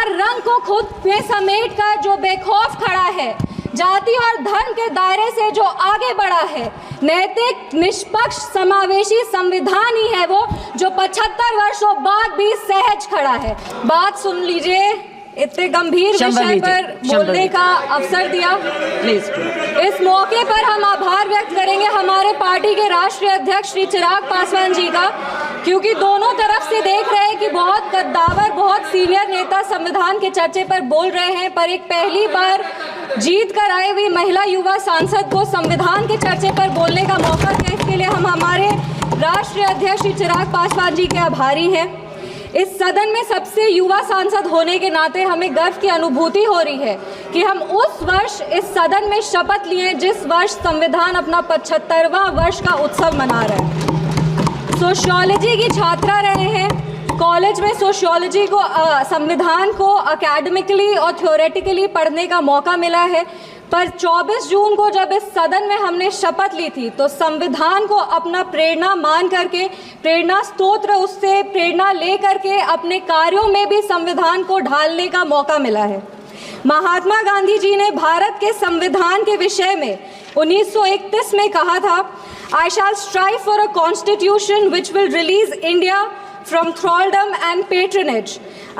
हर रंग को खुद में समेट कर जो बेखौफ खड़ा है, जाति और धर्म के दायरे से जो आगे बढ़ा है, नैतिक, निष्पक्ष, समावेशी संविधान ही है वो जो 75 वर्षों बाद भी सहज खड़ा है। बात सुन लीजिए, इतने गंभीर विषय पर बोलने का अवसर दिया। प्लीज इस मौके पर हम आभार व्यक्त करेंगे हमारे पार्टी के राष्ट्रीय अध्यक्ष श्री चिराग पासवान जी का, क्योंकि दोनों तरफ से देख रहे हैं कि बहुत कद्दावर, बहुत सीनियर नेता संविधान के चर्चे पर बोल रहे हैं, पर एक पहली बार जीत कर आई हुई महिला युवा सांसद को संविधान के चर्चे पर बोलने का मौका दिया। इसके लिए हम हमारे राष्ट्रीय अध्यक्ष श्री चिराग पासवान जी के आभारी हैं। इस सदन में सबसे युवा सांसद होने के नाते हमें गर्व की अनुभूति हो रही है कि हम उस वर्ष इस सदन में शपथ लिए जिस वर्ष संविधान अपना 75वां वर्ष का उत्सव मना रहे हैं। सोशियोलॉजी की छात्रा रहे हैं, कॉलेज में सोशियोलॉजी को संविधान को एकेडमिकली और थ्योरेटिकली पढ़ने का मौका मिला है, पर 24 जून को जब इस सदन में हमने शपथ ली थी तो संविधान को अपना प्रेरणा मान करके, प्रेरणा स्तोत्र, उससे प्रेरणा ले करके अपने कार्यों में भी संविधान को ढालने का मौका मिला है। महात्मा गांधी जी ने भारत के संविधान के विषय में 1931 में कहा था, I shall strive for a constitution which will release India from thraldom and patronage.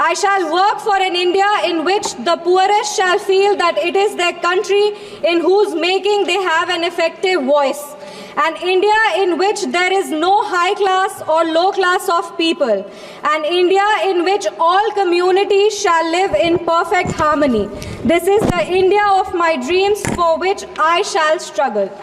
I shall work for an India in which the poorest shall feel that it is their country in whose making they have an effective voice. An India in which there is no high class or low class of people. An India in which all communities shall live in perfect harmony. This is the India of my dreams for which I shall struggle.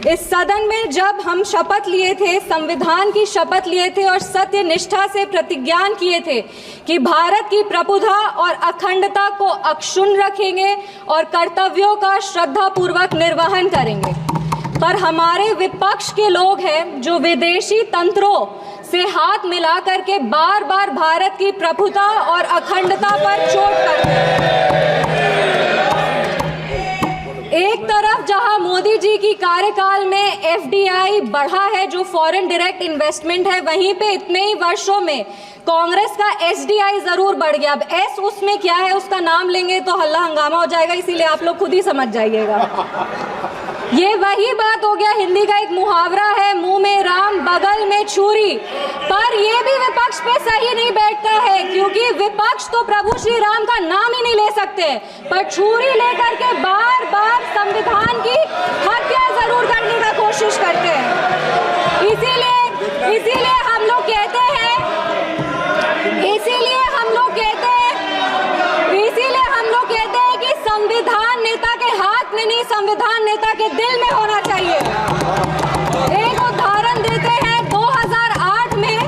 इस सदन में जब हम शपथ लिए थे, संविधान की शपथ लिए थे और सत्य निष्ठा से प्रतिज्ञान किए थे कि भारत की प्रभुता और अखंडता को अक्षुण्ण रखेंगे और कर्तव्यों का श्रद्धापूर्वक निर्वहन करेंगे, पर हमारे विपक्ष के लोग हैं जो विदेशी तंत्रों से हाथ मिला करके बार बार भारत की प्रभुता और अखंडता पर चोट करते हैं। एक तरफ जहां मोदी जी की कार्यकाल में एफडीआई बढ़ा है, जो फॉरेन डायरेक्ट इन्वेस्टमेंट है, वहीं पे इतने ही वर्षों में कांग्रेस का एसडीआई जरूर बढ़ गया। अब एस उसमें क्या है उसका नाम लेंगे तो हल्ला हंगामा हो जाएगा, इसीलिए आप लोग खुद ही समझ जाइएगा। ये वही बात हो गया, हिंदी का एक मुहावरा है, मुंह में राम बगल में छुरी, पर ये भी विपक्ष पे सही नहीं बैठता है, क्योंकि विपक्ष तो प्रभु श्री राम का नाम ही नहीं ले सकते, पर छुरी लेकर के बार बार संविधान की हत्या जरूर करने का कोशिश करते हैं। इसीलिए हम लोग कहते हैं कि संविधान नेता के हाथ में नहीं, संविधान नेता के दिल में होना चाहिए। एक उदाहरण देते हैं, 2008 में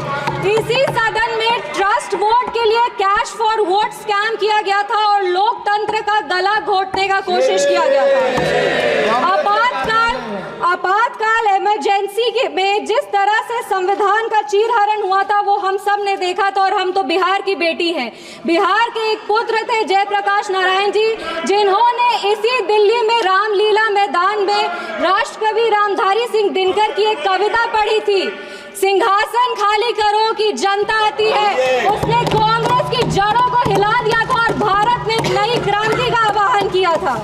इसी सदन में ट्रस्ट वोट के लिए कैश फॉर वोट स्कैम किया गया था और लोकतंत्र का गला घोटने का कोशिश किया गया था। आपातकाल इमरजेंसी के में जिस तरह से संविधान का चीरहरण हुआ था वो हम सब ने देखा था, और हम तो बिहार की बेटी हैं। बिहार के एक पुत्र थे जयप्रकाश नारायण जी, जिन्होंने इसी दिल्ली में रामलीला मैदान में राष्ट्रकवि रामधारी सिंह दिनकर की एक कविता पढ़ी थी, सिंहासन खाली करो कि जनता आती है। उसने कांग्रेस की जड़ों को हिला दिया था और भारत में एक नई क्रांति का आह्वान किया था।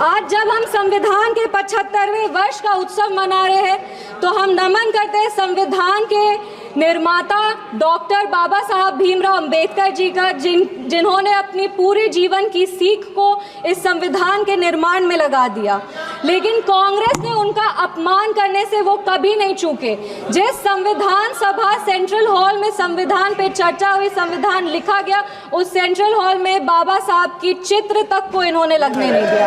आज जब हम संविधान के 75वें वर्ष का उत्सव मना रहे हैं तो हम नमन करते हैं संविधान के निर्माता डॉक्टर बाबा साहब भीमराव अंबेडकर जी का, जिन्होंने अपनी पूरे जीवन की सीख को इस संविधान के निर्माण में लगा दिया। लेकिन कांग्रेस ने उनका अपमान करने से वो कभी नहीं चूके। जिस संविधान सभा सेंट्रल हॉल में संविधान पे चर्चा हुई, संविधान लिखा गया, उस सेंट्रल हॉल में बाबा साहब की चित्र तक को इन्होंने लगने नहीं दिया।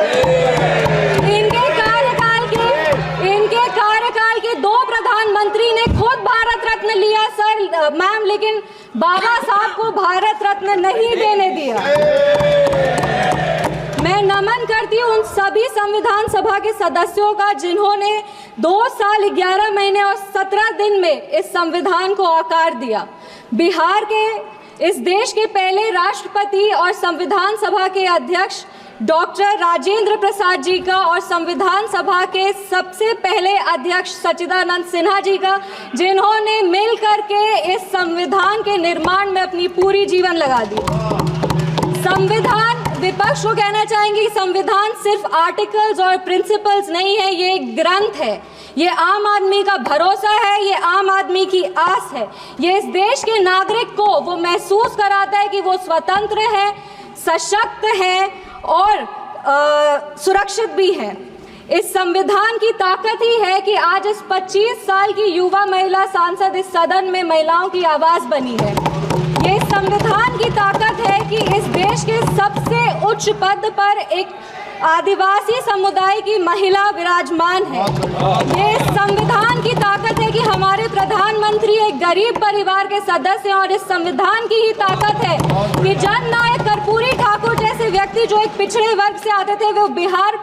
इनके कार्यकाल के 2 प्रधानमंत्री ने खुद भारत रत्न लिया सर मैम, लेकिन बाबा साहब को भारत रत्न नहीं देने दिया। मैं नमन करती हूँ उन सभी संविधान सभा के सदस्यों का जिन्होंने 2 साल 11 महीने और 17 दिन में इस संविधान को आकार दिया। बिहार के, इस देश के पहले राष्ट्रपति और संविधान सभा के अध्यक्ष डॉक्टर राजेंद्र प्रसाद जी का और संविधान सभा के सबसे पहले अध्यक्ष सच्चिदानंद सिन्हा जी का, जिन्होंने मिल करके इस संविधान के निर्माण में अपनी पूरी जीवन लगा दी। संविधान, विपक्ष को कहना चाहेंगे कि संविधान सिर्फ आर्टिकल्स और प्रिंसिपल्स नहीं है, ये एक ग्रंथ है, ये आम आदमी का भरोसा है, ये आम आदमी की आस है, ये इस देश के नागरिक को वो महसूस कराता है कि वो स्वतंत्र है, सशक्त है और सुरक्षित भी है। इस संविधान की ताकत ही है कि आज इस 25 साल की युवा महिला सांसद इस सदन में महिलाओं की आवाज बनी है। ये संविधान की ताकत है कि इस देश के सबसे उच्च पद पर एक आदिवासी समुदाय की महिला विराजमान है। ये संविधान की ताकत है कि हमारे प्रधानमंत्री एक गरीब परिवार के सदस्य हैं और इस संविधान की ही ताकत है कि जननायक कर्पूरी ठाकुर जैसे व्यक्ति जो एक पिछड़े वर्ग से आते थे वो बिहार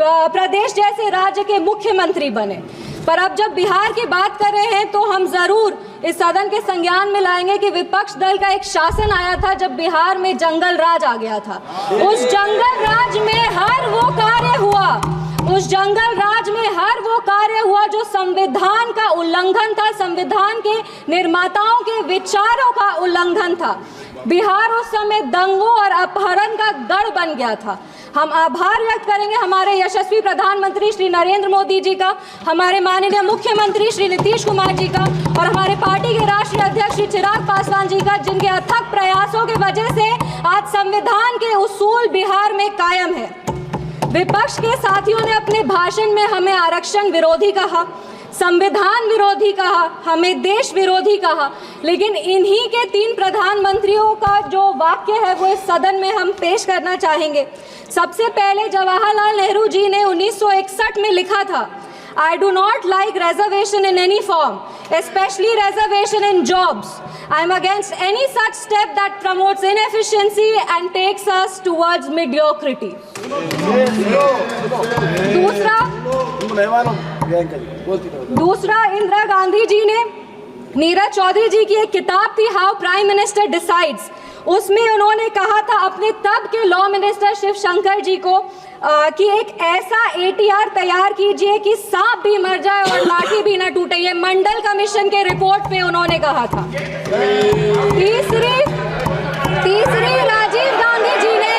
प्रदेश जैसे राज्य के मुख्यमंत्री बने। पर अब जब बिहार की बात कर रहे हैं तो हम जरूर इस सदन के संज्ञान में लाएंगे कि विपक्ष दल का एक शासन आया था जब बिहार में जंगल राज आ गया था। उस जंगल राज में हर वो कार्य हुआ, उस जंगल राज में हर वो कार्य हुआ जो संविधान का उल्लंघन था, संविधान के निर्माताओं के विचारों का उल्लंघन था। बिहार उस समय दंगों और अपहरण का गढ़ बन गया था। हम आभार व्यक्त करेंगे हमारे यशस्वी प्रधानमंत्री श्री नरेंद्र मोदी जी का, हमारे माननीय मुख्यमंत्री श्री नीतीश कुमार जी का और हमारे पार्टी के राष्ट्रीय अध्यक्ष श्री चिराग पासवान जी का, जिनके अथक प्रयासों की वजह से आज संविधान के उसूल बिहार में कायम है। विपक्ष के साथियों ने अपने भाषण में हमें आरक्षण विरोधी कहा, संविधान विरोधी कहा, हमें देश विरोधी कहा, लेकिन इन्हीं के 3 प्रधानमंत्रियों का जो वाक्य है वो इस सदन में हम पेश करना चाहेंगे। सबसे पहले जवाहरलाल नेहरू जी ने 1961 में लिखा था, I do not like reservation in any form, especially reservation in jobs. I am against any such step that promotes inefficiency and takes us towards mediocrity. दूसरा इंदिरा गांधी जी ने, नीरज चौधरी जी की एक किताब थी हाउ प्राइम मिनिस्टर डिसाइड्स, उसमें उन्होंने कहा था अपने तब के लॉ मिनिस्टर शिव शंकर जी को कि एक ऐसा ATR तैयार कीजिए कि सांप भी मर जाए और लाठी भी न टूटे। ये मंडल कमीशन के रिपोर्ट पे उन्होंने कहा था। तीसरी राजीव गांधी जी ने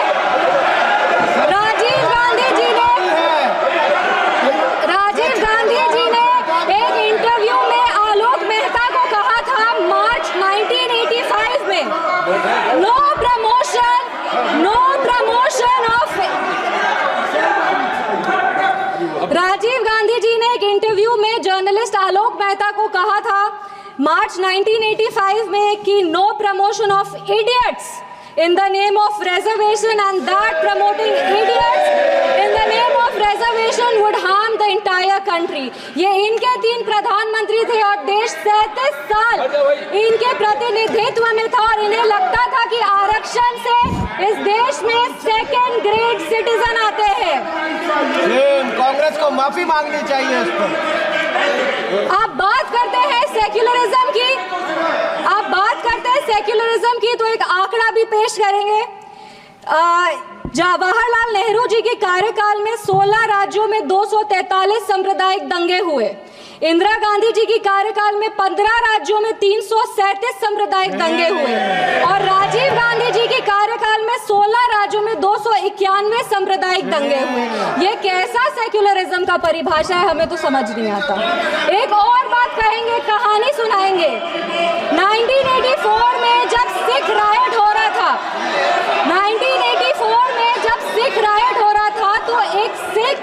एक इंटरव्यू में आलोक मेहता को कहा था मार्च 1985 में, no promotion of. Rajiv Gandhi ji ने एक इंटरव्यू में जर्नलिस्ट आलोक मेहता को कहा था मार्च 1985 में कि no promotion of idiots in the name of reservation, and that promoting idiots in the name of reservation would harm the entire country. ये इनके 3 प्रधानमंत्री थे और देश 37 साल इनके प्रतिनिधित्व में था और इन्हें लगता था कि आरक्षण से इस देश में सेकेंड ग्रेड सिटीजन आते हैं। कांग्रेस को माफी मांगनी चाहिए इस पर। आप बात करते हैं सेक्युलरिज्म की, की तो एक आंकड़ा भी पेश करेंगे। जवाहरलाल नेहरू जी के कार्यकाल में 16 राज्यों में 243 सांप्रदायिक दंगे हुए। इंदिरा गांधी जी की कार्यकाल में 15 राज्यों में 337 सांप्रदायिक दंगे हुए और राजीव गांधी जी के कार्यकाल में 16 राज्यों में 291 सांप्रदायिक दंगे हुए। ये कैसा सेक्युलरिज्म का परिभाषा है, हमें तो समझ नहीं आता। एक और बात कहेंगे, कहानी सुनाएंगे। 1984 में जब सिख रायट हो रहा था, 1984 में जब सिख रायट हो रहा था तो एक सिख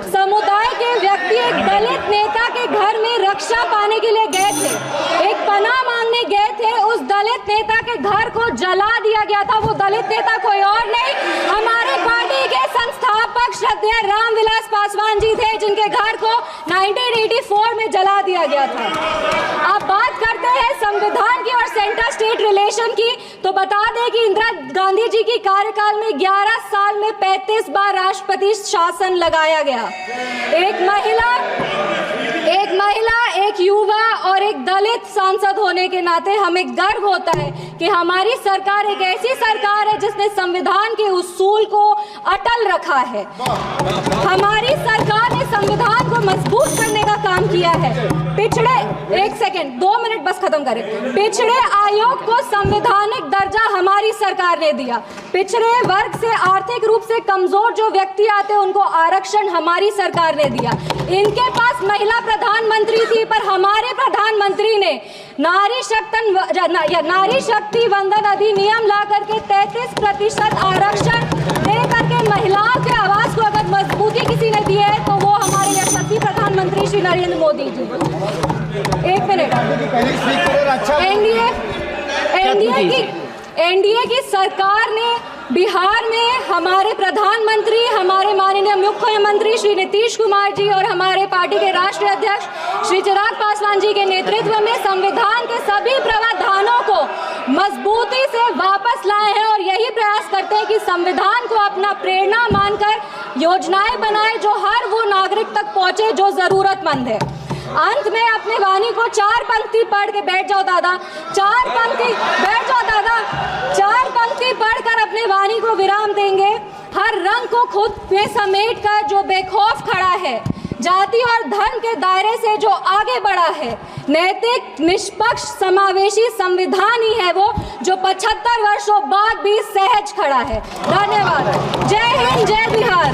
समुदाय के व्यक्ति एक दलित नेता के घर में रक्षा पाने के लिए गए थे, एक पनाह मांगने गए थे। उस दलित नेता के घर को जला दिया गया था। वो दलित नेता कोई और नहीं, हमारे पार्टी के संस्थापक श्रद्धेय रामविलास पासवान जी थे, जिनके घर को 1984 में जला दिया गया था। आप बात करते हैं संविधान की और सेंटर स्टेट रिलेशन की, तो बता दें कि इंदिरा गांधी जी की कार्यकाल में 11 साल में 35 बार राष्ट्रपति शासन लगाया गया। एक महिला, एक युवा और एक दलित सांसद होने के नाते हमें गर्व होता है कि हमारी सरकार एक ऐसी सरकार है जिसने संविधान के उसूल को अटल रखा है। हमारी सरकार ने संविधान को मजबूत करने का काम किया है। पिछड़े 2 मिनट बस खत्म करें। पिछड़े आयोग को संवैधानिक दर्जा हमारी सरकार ने दिया। पिछड़े वर्ग से आर्थिक रूप से कमजोर जो व्यक्ति आते हैं उनको आरक्षण हमारी सरकार ने दिया। इनके पास महिला प्रधानमंत्री थी, पर हमारे प्रधानमंत्री ने नारी शक्ति वंदन अधिनियम ला करके 33% आरक्षण दे करके महिलाओं के आवाज को अगर मजबूती किसी ने दी है तो वो हमारे यशस्वी प्रधानमंत्री श्री नरेंद्र मोदी जी। 1 मिनट। एनडीए की सरकार ने बिहार में हमारे प्रधानमंत्री, हमारे माननीय मुख्यमंत्री श्री नीतीश कुमार जी और हमारे पार्टी के राष्ट्रीय अध्यक्ष श्री चिराग पासवान जी के नेतृत्व में संविधान के सभी प्रावधानों को मजबूती से वापस लाए हैं और यही प्रयास करते हैं कि संविधान को अपना प्रेरणा मानकर योजनाएं बनाए जो हर वो नागरिक तक पहुंचे जो जरूरतमंद है। अंत में अपने वाणी को 4 पंक्ति पढ़ के बैठ जाओ दादा, 4 पंक्ति बैठ जाओ दादा, 4 पंक्ति पढ़कर अपने वाणी को विराम देंगे। हर रंग को खुद में समेट कर जो बेखौफ खड़ा है, जाति और धर्म के दायरे से जो आगे बढ़ा है, नैतिक निष्पक्ष समावेशी संविधान ही है वो जो 75 वर्षों बाद भी सहज खड़ा है। धन्यवाद। जय हिंद, जय बिहार।